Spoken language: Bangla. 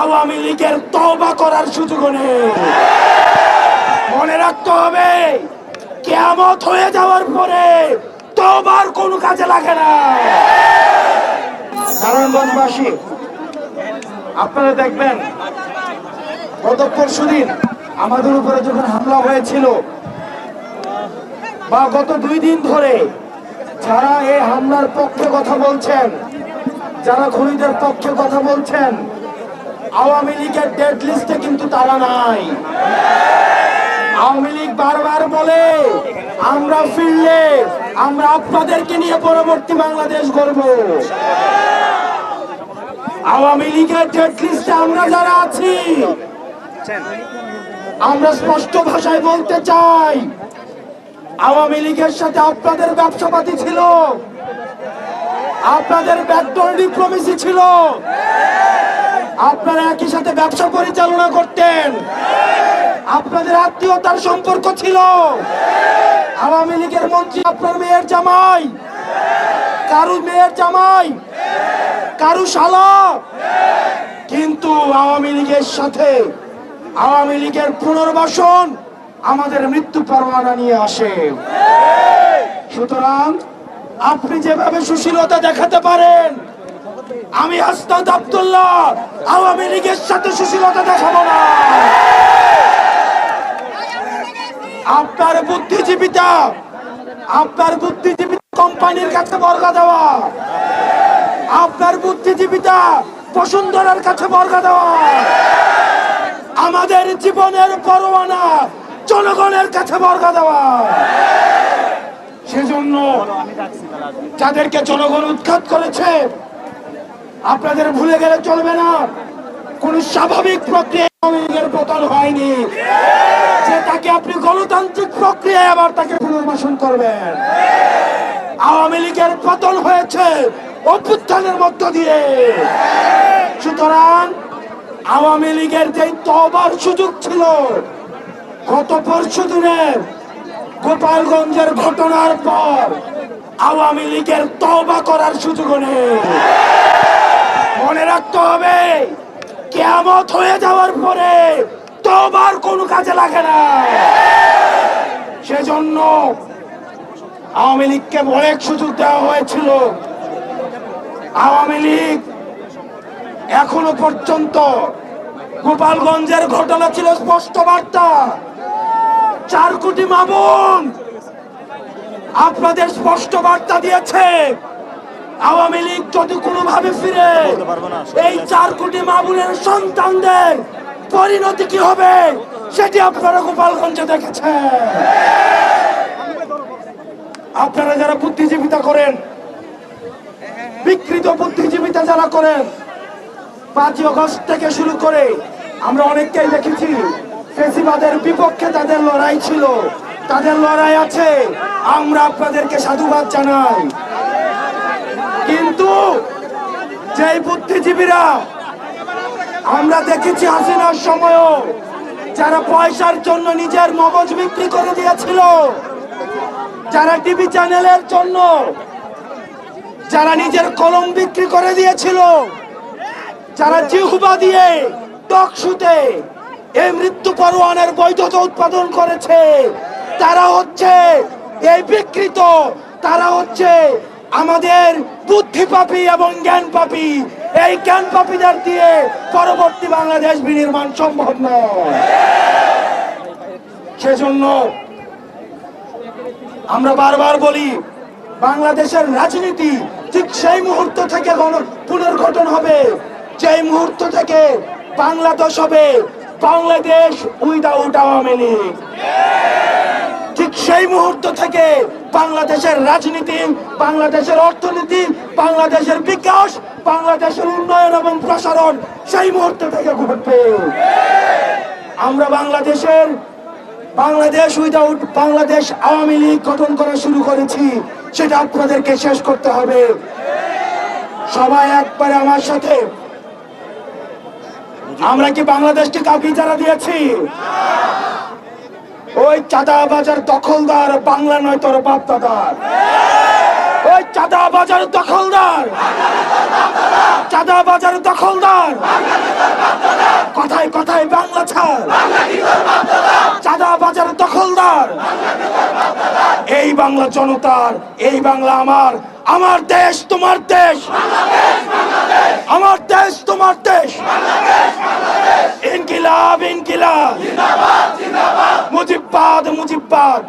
আওয়ামী লীগের তওবা করার সুযোগ নেই। মনে রাখতে হবে, কিয়ামত হয়ে যাওয়ার পরে তওবার কোনো কাজে লাগে না। নারায়ণগঞ্জবাসী, আপনারা দেখবেন গত পরশুদিন আমাদের উপরে যখন হামলা হয়েছিল, বা গত 2 দিন ধরে যারা এই হামলার পক্ষে কথা বলছেন, যারা খুনিদের পক্ষে কথা বলছেন, আওয়ামী লীগের ডেড লিস্টে কিন্তু তারা নাই। আওয়ামী লীগ বারবার বলে, আমরা ফিরলে আমরা আপনাদেরকে নিয়ে পরবর্তী বাংলাদেশ গড়ব। আওয়ামী লীগের ডেড লিস্টে আমরা যারা আছি, আমরা স্পষ্ট ভাষায় বলতে চাই, আওয়ামী লীগের সাথে আপনাদের ব্যবসাপাতি ছিল, আপনাদের ব্যাকডোর ডিপ্লোমেসি ছিল, আপনারা একই সাথে ব্যবসা পরিচালনা করতেন, আপনাদের আত্মীয়তার সম্পর্ক ছিল। আওয়ামী লীগের মন্ত্রী আপনার মেয়ের জামাই, কারু মেয়ের জামাই, কারু শালা। কিন্তু আওয়ামী লীগের সাথে আওয়ামী লীগের পুনর্বাসন আমাদের মৃত্যু পরোয়ানা নিয়ে আসে। সুতরাং আপনি যেভাবে সুশীলতা দেখাতে পারেন, আমি হাসনাত আব্দুল্লাহ আওয়ামী লীগের সাথে সুশীলতা দেখাবো না। আপনার বুদ্ধিজীবিতা কোম্পানির কাছে বর্গা দেওয়া, আপনার বুদ্ধিজীবিতা বসুন্ধরার কাছে বর্গা দেওয়া, আমাদের জীবনের পরোয়ানা জনগণের কাছে বর্গা দেওয়া। সেজন্য যাদেরকে জনগণ উৎখাত করেছে, আপনাদের ভুলে গেলে চলবে না। কোন স্বাভাবিক প্রক্রিয়ায় আওয়ামী লীগের পতন হয়নি যে তাকে আপনি গণতান্ত্রিক প্রক্রিয়ায় আবার তাকে পুনর্বাসন করবেন। আওয়ামী লীগের পতন হয়েছে অভ্যুত্থানের মধ্য দিয়ে। সুতরাং আওয়ামী লীগের যে তওবার সুযোগ ছিল, গত পরশুদিনের গোপালগঞ্জের ঘটনার পর আওয়ামী লীগের তওবা করার সুযোগ নেই। মনে রাখতে হবে, কিয়ামত হয়ে যাওয়ার পরে তওবার কোনো কাজে লাগে না। সেজন্য আওয়ামী লীগকে অনেক সুযোগ দেওয়া হয়েছিল। আওয়ামী লীগ এখনো পর্যন্ত, গোপালগঞ্জের ঘটনা ছিল স্পষ্ট বার্তা। 4 কোটি মা বোন আপনাদের স্পষ্ট বার্তা দিয়েছে, আওয়ামী লীগ যদি কোনোভাবে ফিরে, এই 4 কোটি মা বোনের সন্তানদের পরিণতি কি হবে সেটি আপনারা গোপালগঞ্জে দেখেছেন। আপনারা যারা বুদ্ধিজীবিতা করেন, বিকৃত বুদ্ধিজীবিতা যারা করেন, 5ই আগস্ট থেকে শুরু করে আমরা অনেককেই দেখেছি, ফ্যাসিবাদের বিপক্ষে তাদের লড়াই ছিল, তাদের লড়াই আছে, আমরা আপনাদেরকে সাধুবাদ জানাই। কিন্তু যেই বুদ্ধিজীবীরা আমরা দেখেছি হাসিনার সময়ও, যারা পয়সার জন্য নিজের মগজ বিক্রি করে দিয়েছিল, যারা টিভি চ্যানেলের জন্য যারা নিজের কলম বিক্রি করে দিয়েছিল, যারা জিহ্বা দিয়ে টকশুতে এই মৃত্যু পরোয়ানার বৈধতা উৎপাদন করেছে, তারা হচ্ছে এই বিকৃত, তারা হচ্ছে আমাদের বুদ্ধি পাপী এবং জ্ঞান পাপী। এই জ্ঞান পাপীদের দিয়ে পরবর্তী বাংলাদেশ বিনির্মাণ সম্ভব নয়। সেজন্য আমরা বারবার বলি, বাংলাদেশের রাজনীতি ঠিক সেই মুহূর্ত থেকে পুনর্গঠন হবে, যেই মুহূর্ত থেকে বাংলাদেশ হবে বাংলাদেশ উইদাউট আওয়ামী লীগ। ঠিক সেই মুহূর্ত থেকে বাংলাদেশের রাজনীতি, বাংলাদেশের অর্থনীতি, বাংলাদেশের বিকাশ, বাংলাদেশের উন্নয়ন এবং প্রসারণ সেই মুহূর্ত থেকে ঘটবে। আমরা বাংলাদেশ উইদাউট বাংলাদেশ আওয়ামী লীগ গঠন করা শুরু করেছি, সেটা আপনাদেরকে শেষ করতে হবে। সবাই একবারে আমার সাথে, আমরা কি বাংলাদেশকে কাউকে ইজারা দিয়েছি? ওই চাঁদাবাজার দখলদার বাংলা নয় তোর বাপ দাদার। ওই চাঁদাবাজার দখলদার কার? এই বাংলা জনতার, এই বাংলা আমার। আমার দেশ তোমার দেশ, আমার দেশ তোমার দেশ। ইনকিলাব ইনকিলাব, মুজিববাদ মুজিববাদ।